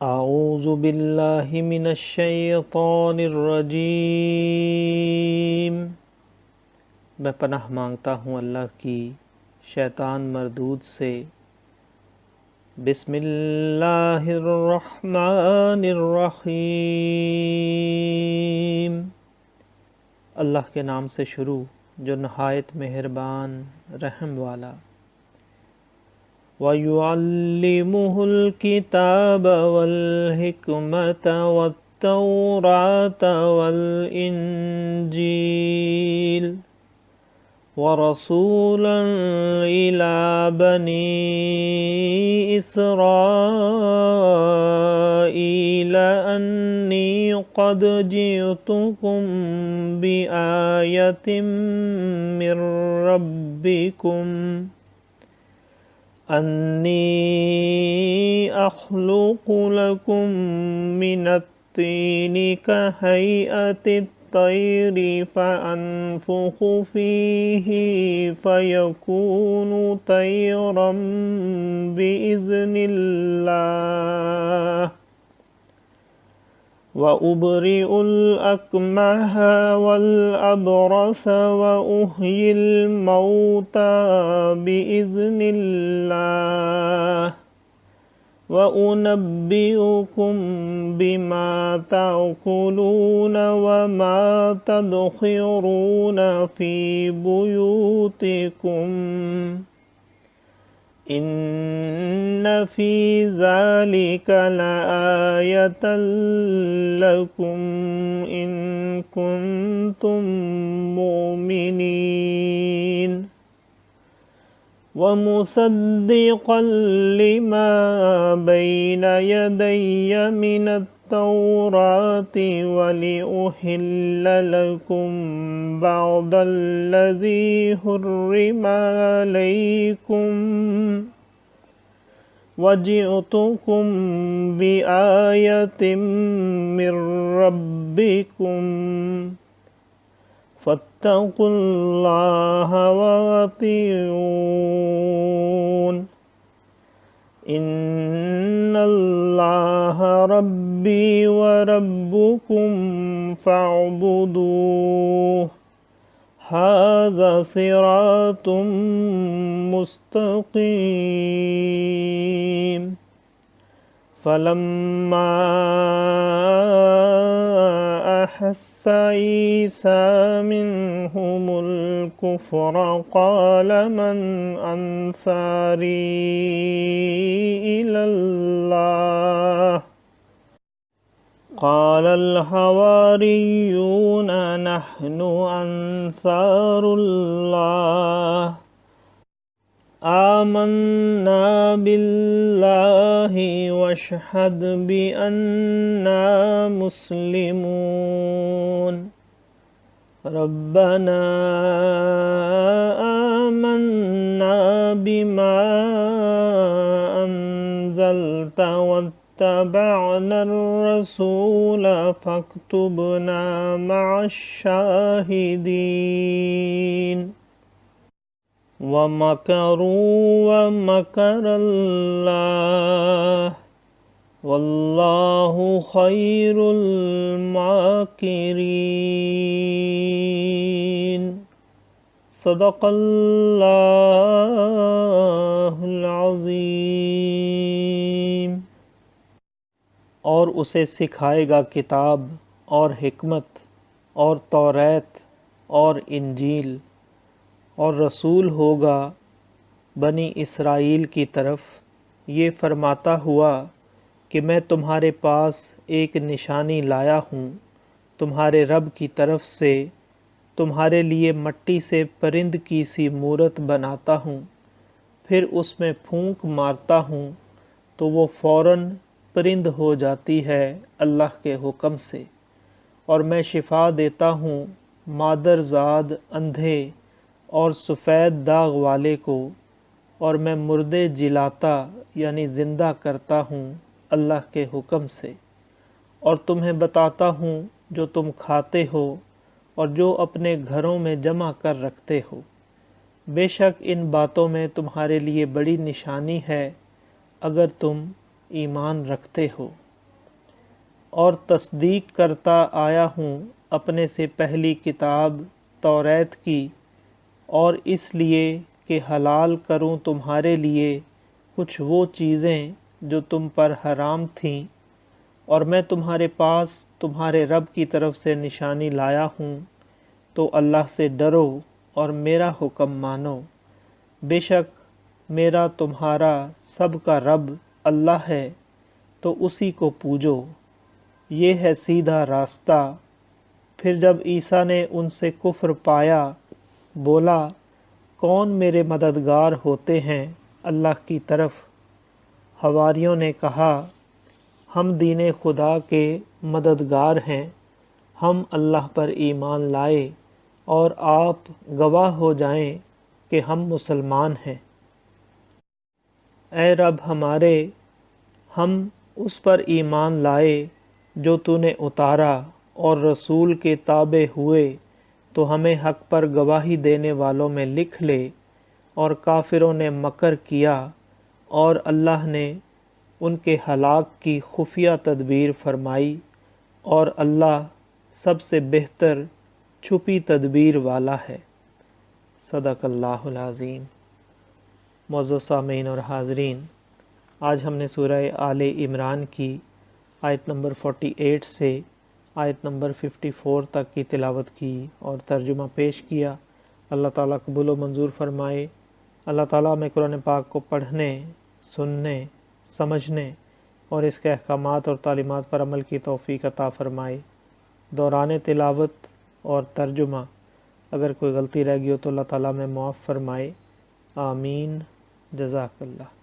अऊज़ु बिल्लाहि मिनश शैतानिर रजीम। मैं पनाह मांगता हूँ अल्लाह की शैतान मरदूद से। बिस्मिल्लाहिर रहमानिर रहीम। अल्लाह के नाम से शुरू जो नहायत मेहरबान रहम वाला। वयुअल्लिमुहुल किताब वल हिकमत वत्तौरात वल इंजील वरसूलन इला बनी इसराईल अन्नी क़द जिअतुकुम बिआयतिम मिर रब्बिकुम अन्नी अख़्लुक़ु लकुम मिनत्तीनि कहैअतित तैरी फ़अन्फ़ुख़ु फ़ीहि फ़यकूनु तैरम बिइज़्निल्लाह व उबरिउल अकमह वल अबरस व उह्यिल मौता बिइज़्निल्लाह व उनब्बिउकुम बिमा ताकुलून व मा तदखिरून फी बुयूतिकुम इन्न फी ज़ालिका लआयतन लकुम इन कुन्तुम मुमिनीन वमुसद्दिक़न लिमा बैन यदैय मिनत्तौराति वलिउहिल्ल लकुम बअदल्लज़ी हुर्रिम अलैकुम वजिअतुकुम बिआयतिम मिर रब्बिकुम फत्तकुल्लाह वअतिऊन इन्नल्लाह रब्बी व रब्बुकुम फ़अबुदूह हाज़ा सिरातुम मुस्तक़ीम। फ़लम्मा अहस्स ईसा मिनहुमुल कुफ़्र क़ाल मन अंसारी इलल्लाह क़ालल हवारियून नहनु अंसारुल्लाह आमन्ना बिल्लाहि वशहद बिअन्ना मुस्लिमून रब्बना आमन्ना बिमा अंज़लत वत्तबअनर रसूल फक्तुबना मअश्शाहिदीन वमकरू वमकरल्लाह वल्लाहु खैरुल माकिरीन। सदक़ल्लाहुल अज़ीम। और उसे सिखाएगा किताब और हिकमत और तौरात और इंजील और रसूल होगा बनी इसराइल की तरफ ये फरमाता हुआ कि मैं तुम्हारे पास एक निशानी लाया हूँ तुम्हारे रब की तरफ से। तुम्हारे लिए मट्टी से परिंद की सी मूरत बनाता हूँ, फिर उसमें फूंक मारता हूँ तो वो फ़ौरन परिंद हो जाती है अल्लाह के हुक्म से। और मैं शिफा देता हूँ मादरजाद अंधे और सफ़ेद दाग वाले को, और मैं मुर्दे जिलाता यानी ज़िंदा करता हूँ अल्लाह के हुक्म से। और तुम्हें बताता हूँ जो तुम खाते हो और जो अपने घरों में जमा कर रखते हो। बेशक इन बातों में तुम्हारे लिए बड़ी निशानी है अगर तुम ईमान रखते हो। اور تصدیق کرتا آیا ہوں اپنے سے پہلی کتاب توریت کی، اور اس لیے کہ حلال کروں تمہارے لیے کچھ وہ چیزیں جو تم پر حرام تھیں، اور میں تمہارے پاس تمہارے رب کی طرف سے نشانی لایا ہوں، تو اللہ سے ڈرو اور میرا حکم مانو۔ بے شک میرا تمہارا سب کا رب اللہ ہے، تو اسی کو پوجو، یہ ہے سیدھا راستہ۔ پھر جب عیسیٰ نے ان سے کفر پایا، بولا کون میرے مددگار ہوتے ہیں اللہ کی طرف؟ حواریوں نے کہا ہم دین خدا کے مددگار ہیں، ہم اللہ پر ایمان لائے اور آپ گواہ ہو جائیں کہ ہم مسلمان ہیں۔ اے رب ہمارے، ہم اس پر ایمان لائے جو تو نے اتارا، اور رسول کے تابع ہوئے، تو ہمیں حق پر گواہی دینے والوں میں لکھ لے۔ اور کافروں نے مکر کیا، اور اللہ نے ان کے ہلاک کی خفیہ تدبیر فرمائی، اور اللہ سب سے بہتر چھپی تدبیر والا ہے۔ صدق اللہ العظیم۔ معزز سامعین اور حاضرین، آج ہم نے سورہ آل عمران کی آیت نمبر 48 سے آیت نمبر 54 تک کی تلاوت کی اور ترجمہ پیش کیا۔ اللہ تعالیٰ قبول و منظور فرمائے۔ اللہ تعالیٰ ہمیں قرآن پاک کو پڑھنے، سننے، سمجھنے اور اس کے احکامات اور تعلیمات پر عمل کی توفیق عطا فرمائے۔ دوران تلاوت اور ترجمہ اگر کوئی غلطی رہ گئی ہو تو اللہ تعالیٰ میں معاف فرمائے۔ آمین۔ جزاک اللہ۔